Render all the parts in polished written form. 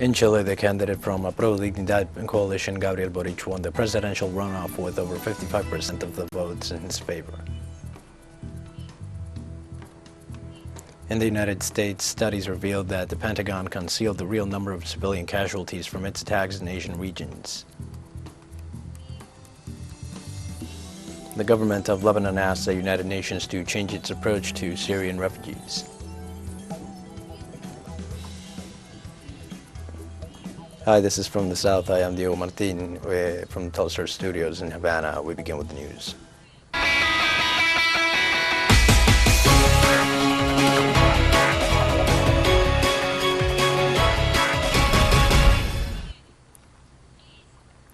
In Chile, the candidate from Pro Dignidad coalition, Gabriel Boric, won the presidential runoff with over 55% of the votes in his favor. In the United States, studies revealed that the Pentagon concealed the real number of civilian casualties from its attacks in Asian regions. The government of Lebanon asked the United Nations to change its approach to Syrian refugees. Hi, this is From the South. I am Diego Martin from the teleSUR studios in Havana. We begin with the news.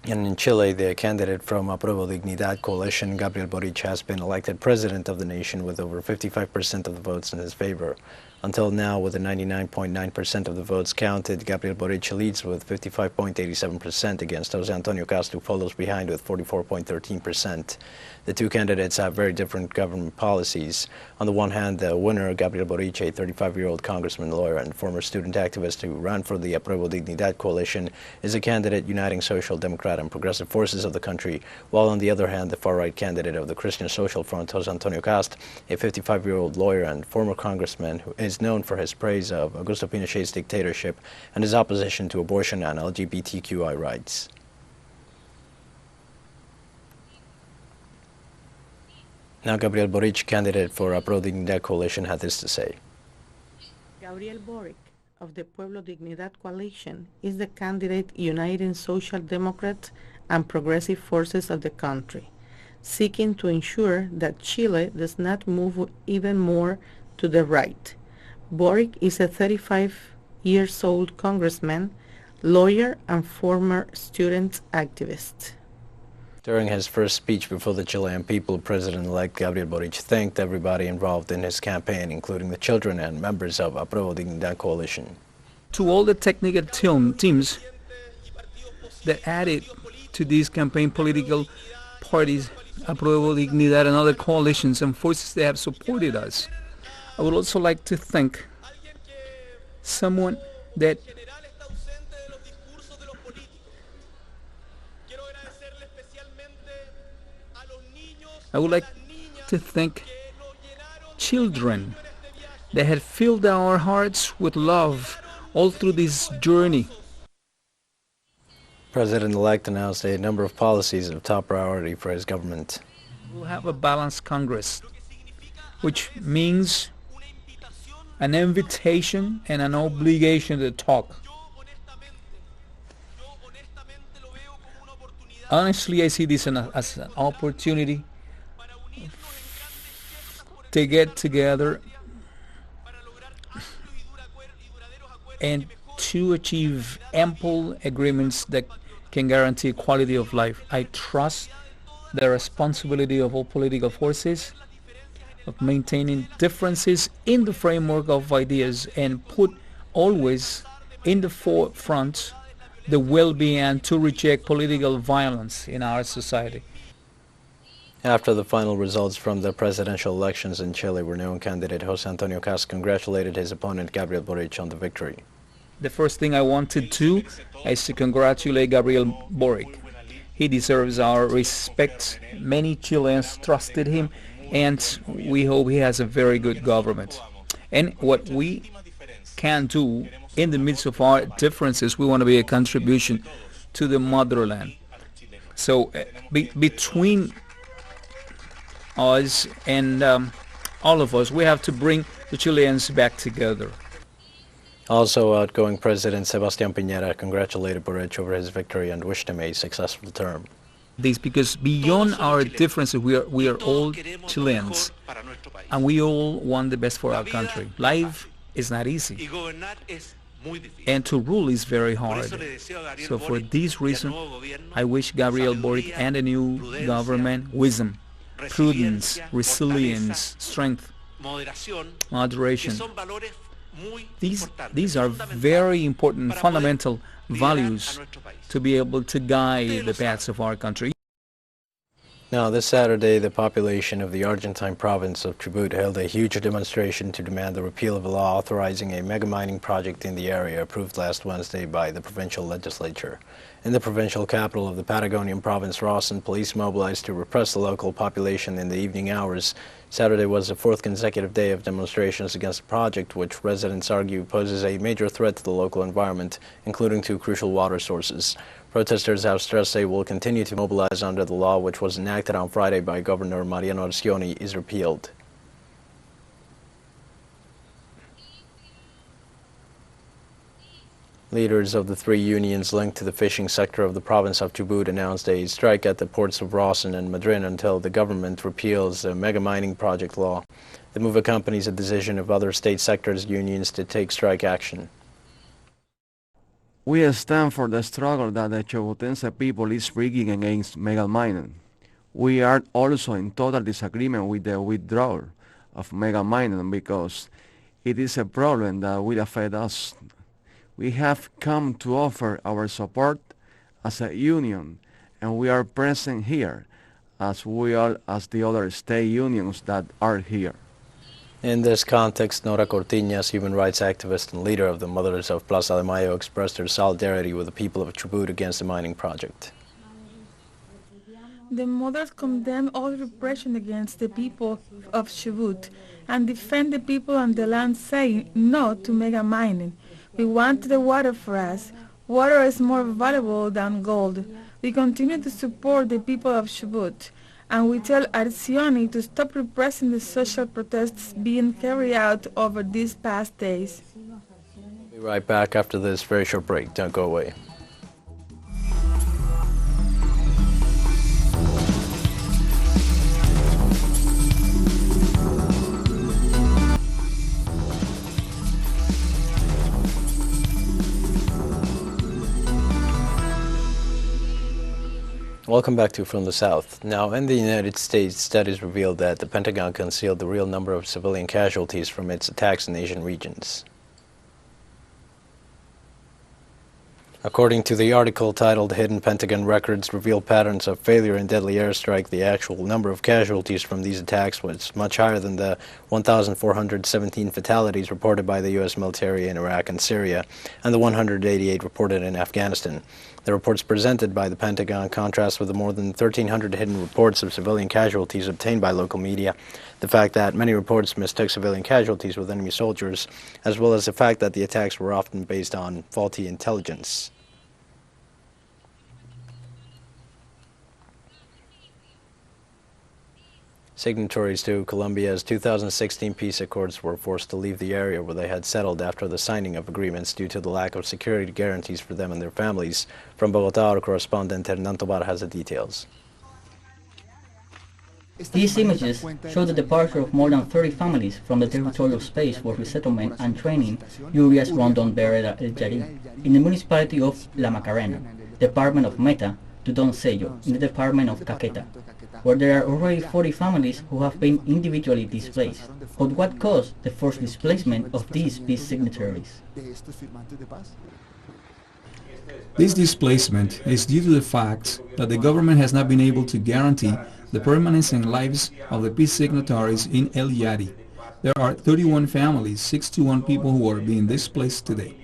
And in Chile, the candidate from Pro Dignidad coalition, Gabriel Boric, has been elected president of the nation with over 55% of the votes in his favor. Until now, with the 99.9% of the votes counted, Gabriel Boric leads with 55.87% against José Antonio Cast, who follows behind with 44.13%. The two candidates have very different government policies. On the one hand, the winner, Gabriel Boric, a 35-year-old congressman, lawyer, and former student activist who ran for the Pro Dignidad coalition, is a candidate uniting social, democrat, and progressive forces of the country, while on the other hand, the far-right candidate of the Christian Social Front, José Antonio Cast, a 55-year-old lawyer and former congressman who is known for his praise of Augusto Pinochet's dictatorship and his opposition to abortion and LGBTQI rights. Now, Gabriel Boric, candidate for a Pro Dignidad coalition, had this to say. Gabriel Boric of the Pueblo Dignidad coalition is the candidate uniting social democrat and progressive forces of the country, seeking to ensure that Chile does not move even more to the right. Boric is a 35-year-old congressman, lawyer, and former student activist. During his first speech before the Chilean people, President-elect Gabriel Boric thanked everybody involved in his campaign, including the children and members of Pro Dignidad coalition. To all the technical teams that added to these campaign, political parties, Pro Dignidad and other coalitions and forces that have supported us, I would also like to thank someone that children that had filled our hearts with love all through this journey. President-elect announced a number of policies of top priority for his government. We'll have a balanced Congress, which means an invitation and an obligation to talk. Honestly, I see this as an opportunity to get together and to achieve ample agreements that can guarantee quality of life. I trust the responsibility of all political forces of maintaining differences in the framework of ideas and put always in the forefront the well-being and to reject political violence in our society. After the final results from the presidential elections in Chile, renowned candidate José Antonio Cast congratulated his opponent Gabriel Boric on the victory. The first thing I wanted to is to congratulate Gabriel Boric. He deserves our respect. Many Chileans trusted him, and we hope he has a very good government. And what we can do in the midst of our differences, we want to be a contribution to the motherland. So between us and all of us, we have to bring the Chileans back together. Also, outgoing President Sebastián Piñera congratulated Boric over his victory and wished him a successful term. This because beyond our differences, we are all Chileans, and we all want the best for our country. Life is not easy, and to rule is very hard. So for this reason, I wish Gabriel Boric and the new government wisdom, prudence, resilience, strength, moderation. These are very important, fundamental values to be able to guide the paths of our country. Now, this Saturday, the population of the Argentine province of Chubut held a huge demonstration to demand the repeal of a law authorizing a mega mining project in the area approved last Wednesday by the provincial legislature. In the provincial capital of the Patagonian province, Rawson, police mobilized to repress the local population in the evening hours. Saturday was the fourth consecutive day of demonstrations against the project, which residents argue poses a major threat to the local environment, including to crucial water sources. Protesters have stressed they will continue to mobilize under the law, which was enacted on Friday by Governor Mariano Arcioni, is repealed. Leaders of the three unions linked to the fishing sector of the province of Chubut announced a strike at the ports of Rawson and Madrid until the government repeals the mega mining project law. The move accompanies a decision of other state sectors unions to take strike action. We stand for the struggle that the Chubutense people is bringing against mega mining. We are also in total disagreement with the withdrawal of mega mining because it is a problem that will affect us. We have come to offer our support as a union, and we are present here as well as the other state unions that are here. In this context, Nora Cortiñas, human rights activist and leader of the Mothers of Plaza de Mayo, expressed her solidarity with the people of Chubut against the mining project. The mothers condemn all repression against the people of Chubut and defend the people on the land, saying no to mega mining. We want the water for us. Water is more valuable than gold. We continue to support the people of Chubut, and we tell Arcioni to stop repressing the social protests being carried out over these past days. We'll be right back after this very short break. Don't go away. Welcome back to From the South. Now, in the United States, studies revealed that the Pentagon concealed the real number of civilian casualties from its attacks in Asian regions. According to the article titled Hidden Pentagon Records Reveal Patterns of Failure in Deadly Airstrike, the actual number of casualties from these attacks was much higher than the 1,417 fatalities reported by the U.S. military in Iraq and Syria, and the 188 reported in Afghanistan. The reports presented by the Pentagon contrast with the more than 1,300 hidden reports of civilian casualties obtained by local media. The fact that many reports mistook civilian casualties with enemy soldiers, as well as the fact that the attacks were often based on faulty intelligence. Signatories to Colombia's 2016 peace accords were forced to leave the area where they had settled after the signing of agreements due to the lack of security guarantees for them and their families. From Bogotá, our correspondent Hernán Tobar has the details. These images show the departure of more than 30 families from the territorial space for resettlement and training Urias Rondon Berrera El Yari in the municipality of La Macarena, department of Meta, to Don Sello in the department of Caqueta, where there are already 40 families who have been individually displaced. But what caused the forced displacement of these peace signatories? This displacement is due to the fact that the government has not been able to guarantee the permanence and lives of the peace signatories in El Yari. There are 31 families, 61 people who are being displaced today.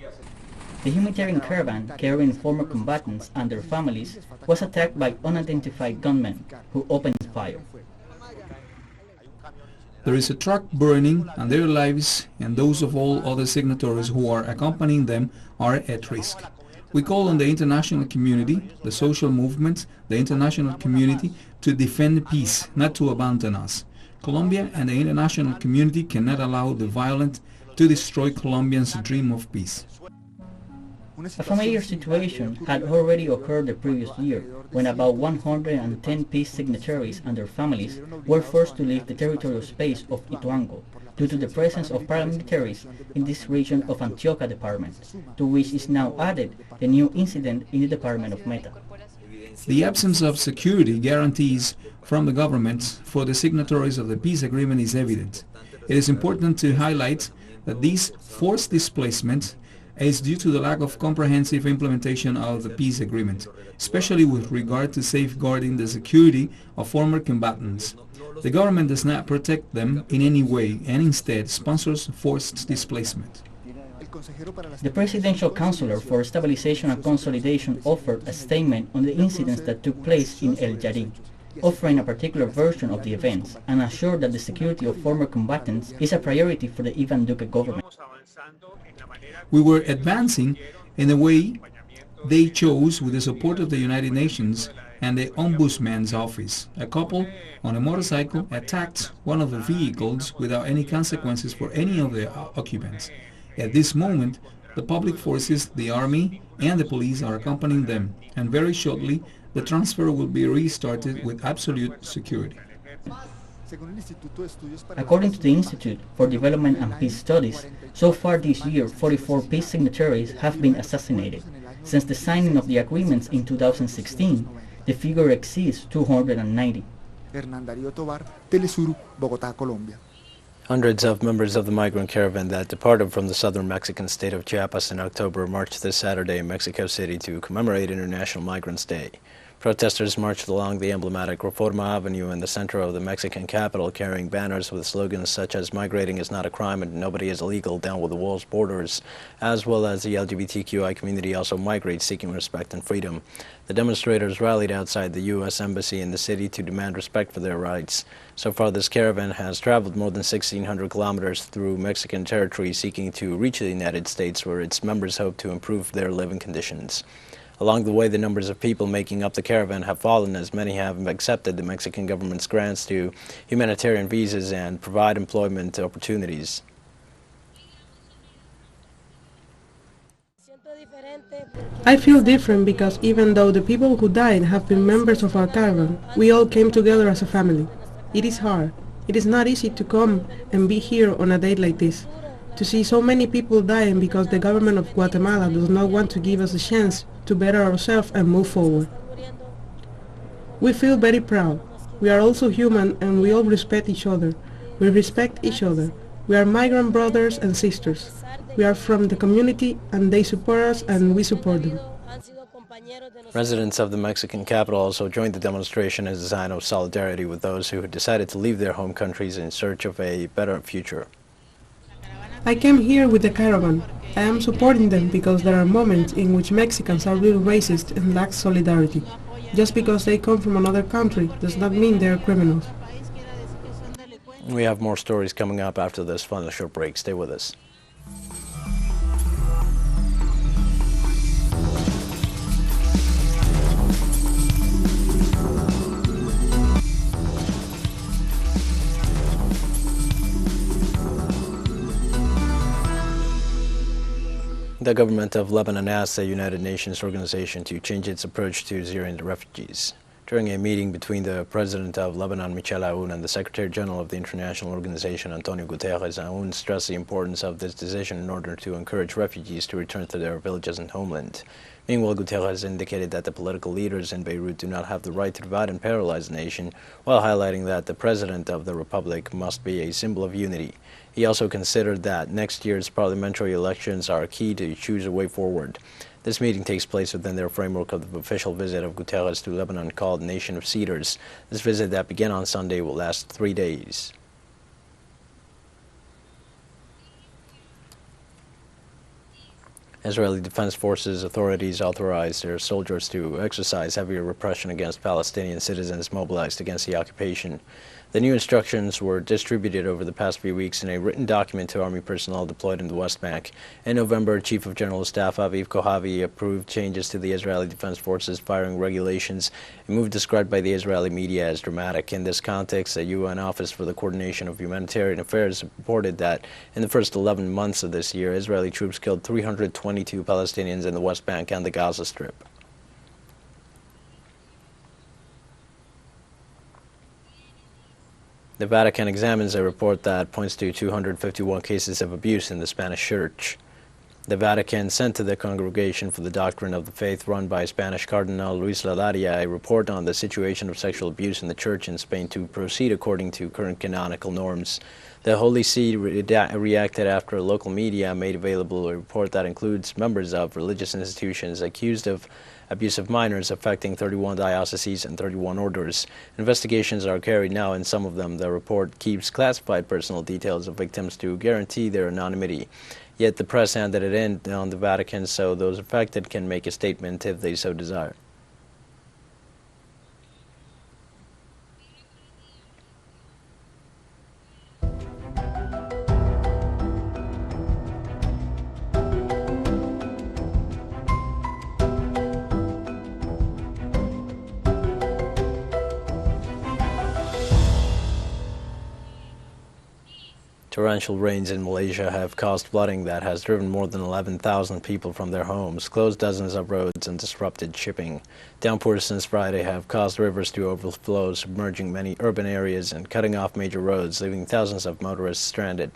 The humanitarian caravan carrying former combatants and their families was attacked by unidentified gunmen who opened fire. There is a truck burning and their lives and those of all other signatories who are accompanying them are at risk. We call on the international community, the social movements, the international community to defend peace, not to abandon us. Colombia and the international community cannot allow the violent to destroy Colombians' dream of peace. A familiar situation had already occurred the previous year, when about 110 peace signatories and their families were forced to leave the territorial space of Ituango due to the presence of paramilitaries in this region of Antioquia department, to which is now added the new incident in the department of Meta. The absence of security guarantees from the government for the signatories of the peace agreement is evident. It is important to highlight that these forced displacements is due to the lack of comprehensive implementation of the peace agreement, especially with regard to safeguarding the security of former combatants. The government does not protect them in any way and instead sponsors forced displacement. The Presidential Counselor for Stabilization and Consolidation offered a statement on the incidents that took place in El Yari, offering a particular version of the events and assured that the security of former combatants is a priority for the Ivan Duque government. We were advancing in the way they chose with the support of the United Nations and the Ombudsman's office. A couple on a motorcycle attacked one of the vehicles without any consequences for any of the occupants. At this moment, the public forces, the army, and the police are accompanying them, and very shortly the transfer will be restarted with absolute security. According to the Institute for Development and Peace Studies, so far this year 44 peace signatories have been assassinated. Since the signing of the agreements in 2016, the figure exceeds 290. teleSUR, Bogotá, Colombia. Hundreds of members of the migrant caravan that departed from the southern Mexican state of Chiapas in October marched this Saturday in Mexico City to commemorate International Migrants' Day. Protesters marched along the emblematic Reforma Avenue in the center of the Mexican capital, carrying banners with slogans such as "Migrating is not a crime and nobody is illegal, down with the walls, borders," as well as the LGBTQI community also migrates, seeking respect and freedom. The demonstrators rallied outside the U.S. Embassy in the city to demand respect for their rights. So far, this caravan has traveled more than 1,600 kilometers through Mexican territory, seeking to reach the United States, where its members hope to improve their living conditions. Along the way, the numbers of people making up the caravan have fallen, as many have accepted the Mexican government's grants to humanitarian visas and provide employment opportunities. I feel different because even though the people who died have been members of our caravan, we all came together as a family. It is hard. It is not easy to come and be here on a day like this, to see so many people dying because the government of Guatemala does not want to give us a chance to better ourselves and move forward. We feel very proud. We are also human and we all respect each other. We respect each other. We are migrant brothers and sisters. We are from the community and they support us and we support them. Residents of the Mexican capital also joined the demonstration as a sign of solidarity with those who had decided to leave their home countries in search of a better future. I came here with the caravan. I am supporting them because there are moments in which Mexicans are really racist and lack solidarity. Just because they come from another country does not mean they are criminals. We have more stories coming up after this final short break. Stay with us. The government of Lebanon asked the United Nations organization to change its approach to Syrian refugees. During a meeting between the President of Lebanon, Michel Aoun, and the Secretary General of the International Organization, Antonio Guterres, Aoun stressed the importance of this decision in order to encourage refugees to return to their villages and homeland. Meanwhile, Guterres indicated that the political leaders in Beirut do not have the right to divide and paralyze the nation, while highlighting that the President of the Republic must be a symbol of unity. He also considered that next year's parliamentary elections are key to choose a way forward. This meeting takes place within their framework of the official visit of Guterres to Lebanon called Nation of Cedars. This visit that began on Sunday will last 3 days. Israeli Defense Forces authorities authorized their soldiers to exercise heavier repression against Palestinian citizens mobilized against the occupation. The new instructions were distributed over the past few weeks in a written document to Army personnel deployed in the West Bank. In November, Chief of General Staff Aviv Kohavi approved changes to the Israeli Defense Forces firing regulations, a move described by the Israeli media as dramatic. In this context, the UN Office for the Coordination of Humanitarian Affairs reported that in the first 11 months of this year, Israeli troops killed 322 Palestinians in the West Bank and the Gaza Strip. The Vatican examines a report that points to 251 cases of abuse in the Spanish church. The Vatican sent to the Congregation for the Doctrine of the Faith, run by Spanish Cardinal Luis Ladaria, a report on the situation of sexual abuse in the Church in Spain to proceed according to current canonical norms. The Holy See reacted after local media made available a report that includes members of religious institutions accused of abuse of minors affecting 31 dioceses and 31 orders. Investigations are carried now in some of them. The report keeps classified personal details of victims to guarantee their anonymity. Yet the press handed it in on the Vatican so those affected can make a statement if they so desire. Torrential rains in Malaysia have caused flooding that has driven more than 11,000 people from their homes, closed dozens of roads, and disrupted shipping. Downpours since Friday have caused rivers to overflow, submerging many urban areas and cutting off major roads, leaving thousands of motorists stranded.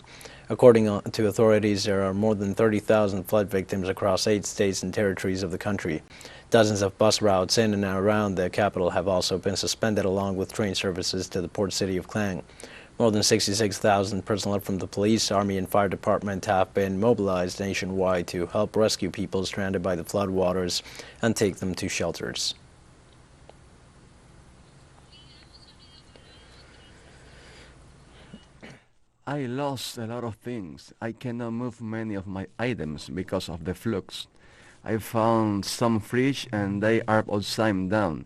According to authorities, there are more than 30,000 flood victims across 8 states and territories of the country. Dozens of bus routes in and around the capital have also been suspended, along with train services to the port city of Klang. More than 66,000 personnel from the police, army, and fire department have been mobilized nationwide to help rescue people stranded by the floodwaters and take them to shelters. I lost a lot of things. I cannot move many of my items because of the flux. I found some fridge and they are upside down.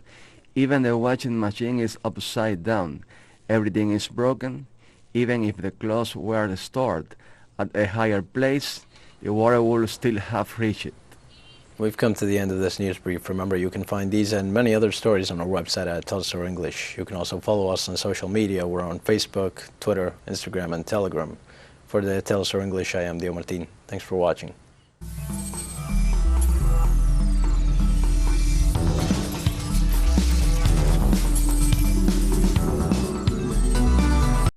Even the washing machine is upside down. Everything is broken. Even if the clothes were stored at a higher place, the water will still have reached it. We've come to the end of this news brief. Remember, you can find these and many other stories on our website at teleSUR English. You can also follow us on social media. We're on Facebook, Twitter, Instagram, and Telegram. For the teleSUR English, I am Dio Martin. Thanks for watching.